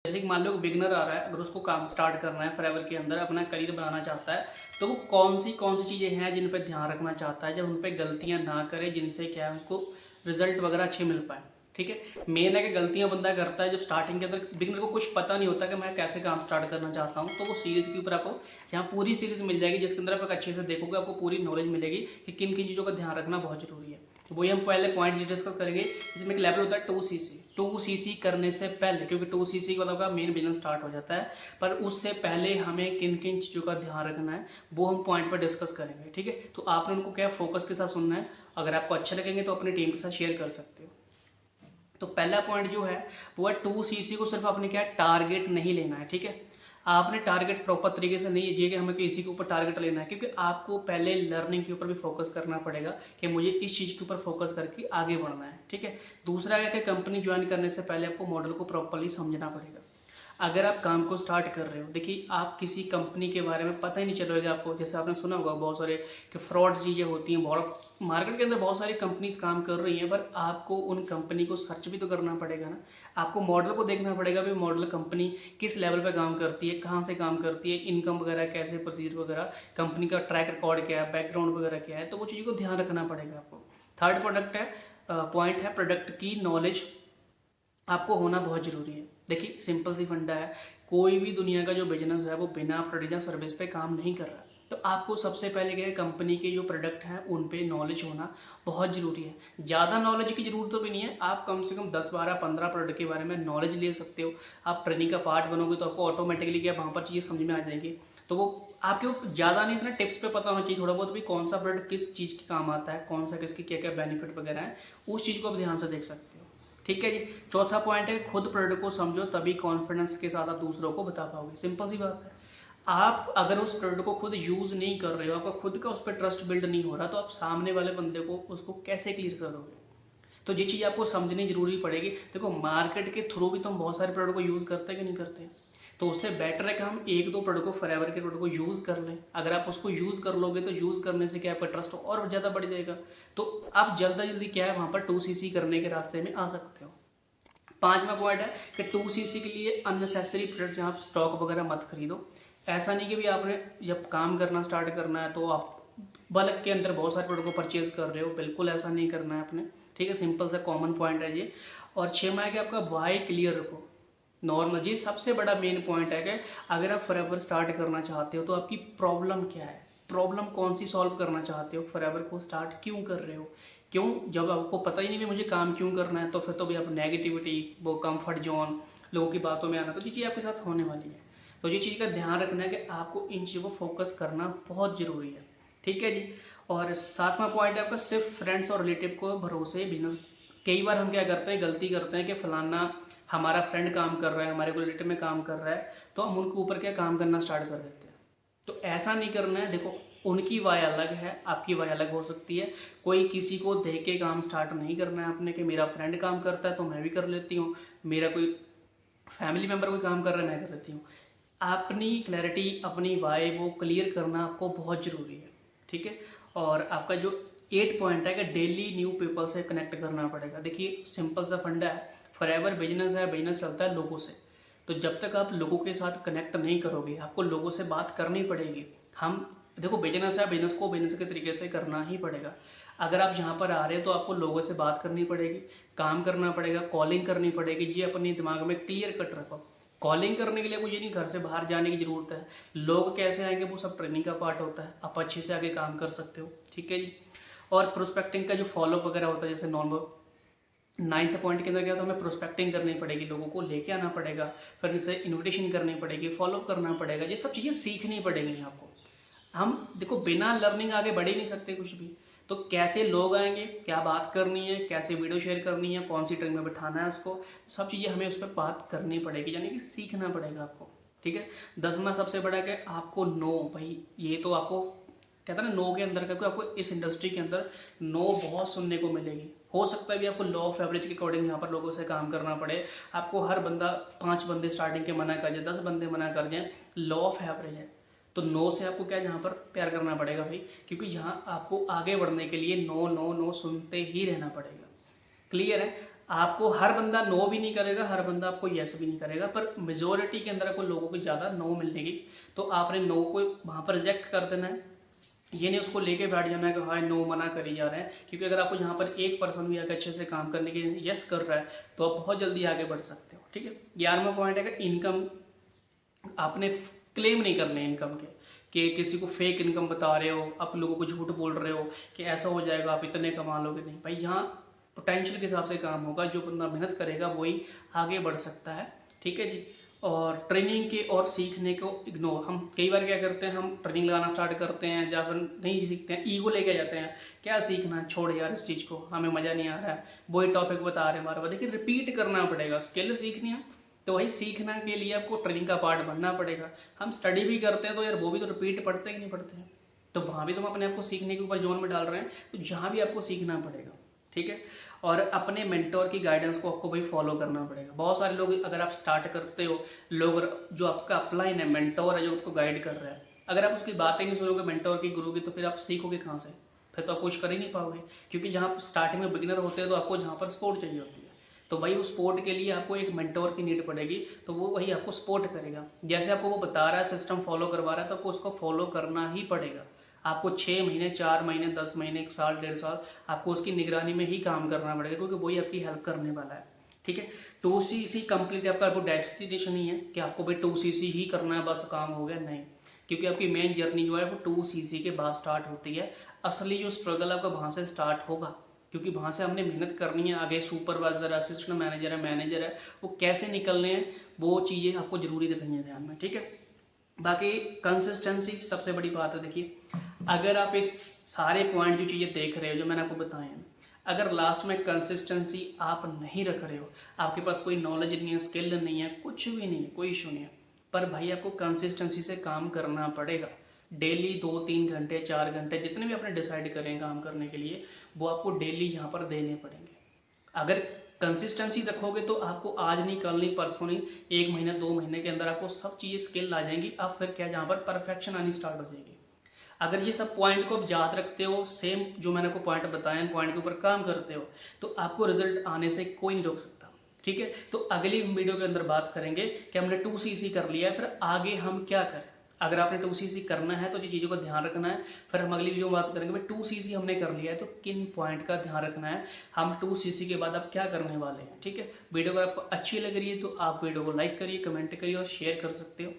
जैसे कि मान लो बिगिनर आ रहा है, अगर उसको काम स्टार्ट करना है फॉरएवर के अंदर, अपना करियर बनाना चाहता है, तो वो कौन सी चीज़ें हैं जिन पे ध्यान रखना चाहता है, जब उन पे गलतियां ना करे जिनसे क्या है उसको रिजल्ट वगैरह अच्छे मिल पाए। ठीक है, मेन है कि गलतियां बंदा करता है जब स्टार्टिंग के अंदर बिगिनर को कुछ पता नहीं होता कि मैं कैसे काम स्टार्ट करना चाहता हूँ, तो वो सीरीज़ के ऊपर आपको यहाँ पूरी सीरीज़ मिल जाएगी जिसके अंदर आप अच्छे से देखोगे, आपको पूरी नॉलेज मिलेगी कि किन किन चीज़ों का ध्यान रखना बहुत जरूरी है। तो वही हम पहले पॉइंट डिस्कस करेंगे। इसमें एक लेवल होता है 2cc। 2cc करने से पहले, क्योंकि 2cc के बाद आपका मेन बिजनेस स्टार्ट हो जाता है, पर उससे पहले हमें किन किन चीज़ों का ध्यान रखना है वो हम पॉइंट पर डिस्कस करेंगे। ठीक है, तो आपने उनको क्या फोकस के साथ सुनना है, अगर आपको अच्छे लगेंगे तो अपनी टीम के साथ शेयर कर सकते हो। तो पहला पॉइंट जो है वो है 2cc को सिर्फ आपने क्या टारगेट नहीं लेना है। ठीक है, आपने टारगेट प्रॉपर तरीके से नहीं लीजिए कि हमें किसी के ऊपर टारगेट लेना है, क्योंकि आपको पहले लर्निंग के ऊपर भी फोकस करना पड़ेगा कि मुझे इस चीज़ के ऊपर फोकस करके आगे बढ़ना है। ठीक है, दूसरा है कि कंपनी ज्वाइन करने से पहले आपको मॉडल को प्रॉपरली समझना पड़ेगा। अगर आप काम को स्टार्ट कर रहे हो, देखिए आप किसी कंपनी के बारे में पता ही नहीं चलेगा आपको, जैसे आपने सुना होगा बहुत सारे कि फ्रॉड चीज़ें होती हैं, बहुत मार्केट के अंदर बहुत सारी कंपनीज काम कर रही हैं, पर आपको उन कंपनी को सर्च भी तो करना पड़ेगा ना। आपको मॉडल को देखना पड़ेगा भी मॉडल कंपनी किस लेवल पे काम करती है, कहाँ से काम करती है, इनकम वगैरह कैसे, प्रोसीजर वगैरह, कंपनी का ट्रैक रिकॉर्ड क्या है, बैकग्राउंड वगैरह क्या है, तो वो चीज़ को ध्यान रखना पड़ेगा आपको। थर्ड प्रोडक्ट है पॉइंट है प्रोडक्ट की नॉलेज आपको होना बहुत ज़रूरी है। देखिए सिंपल सी फंडा है, कोई भी दुनिया का जो बिजनेस है वो बिना प्रोडक्ट या सर्विस पे काम नहीं कर रहा। तो आपको सबसे पहले क्या है, कंपनी के जो प्रोडक्ट हैं उन पे नॉलेज होना बहुत ज़रूरी है। ज़्यादा नॉलेज की ज़रूरत तो भी नहीं है, आप कम से कम 10 12 15 प्रोडक्ट के बारे में नॉलेज ले सकते हो। आप ट्रेनिंग का पार्ट बनोगे तो आपको ऑटोमेटिकली क्या वहाँ पर चीज़ें समझ में आ जाएंगी। तो वो आपके ज़्यादा नहीं, इतना टिप्स पे पता होना चाहिए थोड़ा बहुत भी, कौन सा प्रोडक्ट किस चीज़ के काम आता है, कौन सा किसकी क्या क्या बेनिफिट वगैरह है, उस चीज़ को आप ध्यान से देख सकते हो। ठीक है जी। चौथा पॉइंट है खुद प्रोडक्ट को समझो, तभी कॉन्फिडेंस के साथ आप दूसरों को बता पाओगे। सिंपल सी बात है, आप अगर उस प्रोडक्ट को खुद यूज़ नहीं कर रहे हो, आपका खुद का उस पर ट्रस्ट बिल्ड नहीं हो रहा, तो आप सामने वाले बंदे को उसको कैसे क्लियर करोगे। तो ये चीज़ आपको समझनी जरूरी पड़ेगी। देखो मार्केट के थ्रू भी तो हम बहुत सारे प्रोडक्ट को यूज़ करते हैं कि नहीं करते, तो उससे बेटर है कि हम एक दो प्रोडक्ट को फॉरएवर के प्रोडक्ट को यूज़ कर लें। अगर आप उसको यूज़ कर लोगे तो यूज़ करने से क्या आपका ट्रस्ट और ज़्यादा बढ़ जाएगा, तो आप जल्दी जल्दी क्या है वहाँ पर 2cc करने के रास्ते में आ सकते हो। पांचवा पॉइंट है कि 2cc के लिए अननेसेसरी प्रोडक्ट आप स्टॉक वगैरह मत खरीदो। ऐसा नहीं कि भी आपने जब काम करना स्टार्ट करना है तो आप बल्क के अंदर बहुत सारे प्रोडक्ट को परचेज कर रहे हो, बिल्कुल ऐसा नहीं करना है आपने। ठीक है, सिंपल सा कॉमन पॉइंट है ये। और छठवां है कि आपका वाई क्लियर रखो। नॉर्मल जी सबसे बड़ा मेन पॉइंट है कि अगर आप फॉरएवर स्टार्ट करना चाहते हो तो आपकी प्रॉब्लम क्या है, प्रॉब्लम कौन सी सॉल्व करना चाहते हो, फॉरएवर को स्टार्ट क्यों कर रहे हो। क्यों, जब आपको पता ही नहीं भी मुझे काम क्यों करना है, तो फिर तो भी आप नेगेटिविटी, वो कंफर्ट जोन, लोगों की बातों में आना, तो ये चीज़ आपके साथ होने वाली है। तो ये चीज़ का ध्यान रखना है कि आपको इन चीज़ों को फोकस करना बहुत ज़रूरी है। ठीक है जी। और सातवां पॉइंट है आपका सिर्फ फ्रेंड्स और रिलेटिव को भरोसे बिजनेस। कई बार हम क्या करते हैं, गलती करते हैं कि फलाना हमारा फ्रेंड काम कर रहा है, हमारे को रिलेटिव में काम कर रहा है, तो हम उनके ऊपर क्या काम करना स्टार्ट कर देते हैं। तो ऐसा नहीं करना है। देखो उनकी वाय अलग है, आपकी वाय अलग हो सकती है। कोई किसी को देख के काम स्टार्ट नहीं करना है आपने कि मेरा फ्रेंड काम करता है तो मैं भी कर लेती हूँ, मेरा कोई फैमिली मेम्बर कोई काम कर रहा है मैं कर लेती हूँ। अपनी क्लैरिटी, अपनी वाय वो क्लियर करना आपको बहुत ज़रूरी है। ठीक है, और आपका जो 8 पॉइंट है कि डेली न्यू पीपल से कनेक्ट करना पड़ेगा। देखिए सिंपल सा फंडा है, फॉरएवर बिजनेस है, बिजनेस चलता है लोगों से। तो जब तक आप लोगों के साथ कनेक्ट नहीं करोगे, आपको लोगों से बात करनी पड़ेगी। हम देखो बिजनेस है, बिजनेस को बिजनेस के तरीके से करना ही पड़ेगा। अगर आप यहाँ पर आ रहे हो तो आपको लोगों से बात करनी पड़ेगी, काम करना पड़ेगा, कॉलिंग करनी पड़ेगी। ये अपने दिमाग में क्लियर कट रखो। कॉलिंग करने के लिए मुझे नहीं घर से बाहर जाने की ज़रूरत है, लोग कैसे आएंगे वो सब ट्रेनिंग का पार्ट होता है, आप अच्छे से आगे काम कर सकते हो। ठीक है जी। और प्रोस्पेक्टिंग का जो फॉलोअप वगैरह होता है, जैसे नॉर्मल 9th पॉइंट के अंदर क्या, तो हमें प्रोस्पेक्टिंग करनी पड़ेगी, लोगों को लेके आना पड़ेगा, फिर इनसे इन्विटेशन करनी पड़ेगी, फॉलोअप करना पड़ेगा, ये सब चीज़ें सीखनी पड़ेंगी आपको। हम देखो बिना लर्निंग आगे बढ़ ही नहीं सकते कुछ भी। तो कैसे लोग आएंगे, क्या बात करनी है, कैसे वीडियो शेयर करनी है, कौन सी ट्रेन में बैठाना है उसको, सब चीज़ें हमें उस पर बात करनी पड़ेगी, यानी कि सीखना पड़ेगा आपको। ठीक है। 10वां सबसे बड़ा कि आपको नो, भाई ये तो आपको कहता है ना, नो के अंदर का कोई आपको इस इंडस्ट्री के अंदर नो बहुत सुनने को मिलेगी। हो सकता है भी आपको लॉ ऑफ एवरेज के अकॉर्डिंग यहाँ पर लोगों से काम करना पड़े, आपको हर बंदा 5 बंदे स्टार्टिंग के मना कर जाए, 10 बंदे मना कर जाए, लॉ ऑफ एवरेज है। तो नो से आपको क्या यहाँ पर प्यार करना पड़ेगा भाई, क्योंकि यहाँ आपको आगे बढ़ने के लिए नो नो नो सुनते ही रहना पड़ेगा। क्लियर है। आपको हर बंदा नो भी नहीं करेगा, हर बंदा आपको येस भी नहीं करेगा, पर मेजोरिटी के अंदर आपको लोगों को ज़्यादा नो मिलने की, तो आपने नो को वहाँ पर रिजेक्ट कर देना है। ये नहीं उसको लेके बैठ जाना है कि हाँ नो मना करी जा रहे हैं, क्योंकि अगर आपको यहाँ पर एक पर्सन भी आकर अच्छे से काम करने के यस कर रहा है तो आप बहुत जल्दी आगे बढ़ सकते हो। ठीक है, 11वां पॉइंट है कि इनकम आपने क्लेम नहीं करने इनकम के, कि किसी को फेक इनकम बता रहे हो, आप लोगों को झूठ बोल रहे हो कि ऐसा हो जाएगा आप इतने कमा लोगे। नहीं भाई, यहाँ पोटेंशियल के हिसाब से काम होगा, जो बंदा मेहनत करेगा वही आगे बढ़ सकता है। ठीक है जी। और ट्रेनिंग के और सीखने को इग्नोर, हम कई बार क्या करते हैं, हम ट्रेनिंग लगाना स्टार्ट करते हैं या फिर नहीं सीखते हैं, ईगो लेके जाते हैं, क्या सीखना, छोड़ यार इस चीज़ को, हमें मज़ा नहीं आ रहा है, वही टॉपिक बता रहे हैं बार बार। देखिए रिपीट करना पड़ेगा, स्किल सीखनी है तो वही सीखना के लिए आपको ट्रेनिंग का पार्ट बनना पड़ेगा। हम स्टडी भी करते हैं तो यार वो भी तो रिपीट पढ़ते हैं कि नहीं पढ़ते हैं, तो वहाँ भी तो हम अपने आप को सीखने के ऊपर जोन में डाल रहे हैं, तो जहाँ भी आपको सीखना पड़ेगा। ठीक है, और अपने मेंटोर की गाइडेंस को आपको भाई फॉलो करना पड़ेगा। बहुत सारे लोग, अगर आप स्टार्ट करते हो, लोग जो आपका अपलाइन है, मेंटोर है जो आपको गाइड कर रहा है, अगर आप उसकी बातें नहीं सुनोगे, मेंटोर की, गुरु की, तो फिर आप सीखोगे कहाँ से? फिर तो आप कुछ कर ही नहीं पाओगे, क्योंकि जहाँ स्टार्टिंग में बिगिनर होते हैं तो आपको जहाँ पर सपोर्ट चाहिए होती है, तो भाई उस सपोर्ट के लिए आपको एक मेंटोर की नीड पड़ेगी, तो वो वही आपको सपोर्ट करेगा। जैसे आपको वो बता रहा है, सिस्टम फॉलो करवा रहा है, तो आपको उसको फॉलो करना ही पड़ेगा। आपको 6 महीने, 4 महीने, 10 महीने, 1 साल, 1.5 साल आपको उसकी निगरानी में ही काम करना पड़ेगा, क्योंकि वही आपकी हेल्प करने वाला है। ठीक है, 2CC कंप्लीट आपका वो डेस्टिनेशन नहीं है कि आपको भाई 2CC ही करना है बस काम हो गया, नहीं। क्योंकि आपकी मेन जर्नी जो है वो 2CC के बाद स्टार्ट होती है। असली जो स्ट्रगल आपका वहाँ से स्टार्ट होगा, क्योंकि वहाँ से हमने मेहनत करनी है। आगे सुपरवाइजर, असिस्टेंट मैनेजर है, मैनेजर है, वो कैसे निकलने हैं, वो चीज़ें आपको ज़रूरी रखनी है ध्यान में। ठीक है, बाकी कंसिस्टेंसी सबसे बड़ी बात है। देखिए, अगर आप इस सारे पॉइंट जो चीज़ें देख रहे हो, जो मैंने आपको बताए हैं, अगर लास्ट में कंसिस्टेंसी आप नहीं रख रहे हो, आपके पास कोई नॉलेज नहीं है, स्किल नहीं है, कुछ भी नहीं है, कोई इशू नहीं है, पर भाई आपको कंसिस्टेंसी से काम करना पड़ेगा। डेली 2-3 घंटे, 4 घंटे, जितने भी आपने डिसाइड करें काम करने के लिए, वो आपको डेली यहाँ पर देने पड़ेंगे। अगर कंसिस्टेंसी रखोगे तो आपको आज नहीं, कल नहीं, परसों नहीं, 1 महीने, 2 महीने के अंदर आपको सब चीज़ें स्किल आ जाएंगी। अब फिर क्या, जहाँ पर परफेक्शन आनी स्टार्ट हो जाएगी। अगर ये सब पॉइंट को आप याद रखते हो, सेम जो मैंने आपको पॉइंट बताया, पॉइंट के ऊपर काम करते हो, तो आपको रिजल्ट आने से कोई नहीं रोक सकता। ठीक है, तो अगली वीडियो के अंदर बात करेंगे कि हमने 2CC कर लिया है, फिर आगे हम क्या करें। अगर आपने 2CC करना है तो ये चीज़ों का ध्यान रखना है। फिर हम अगली वीडियो में बात करेंगे भाई 2CC हमने कर लिया है तो किन पॉइंट का ध्यान रखना है, हम 2CC के बाद अब क्या करने वाले हैं। ठीक है, वीडियो अगर आपको अच्छी लग रही है तो आप वीडियो को लाइक करिए, कमेंट करिए और शेयर कर सकते हो।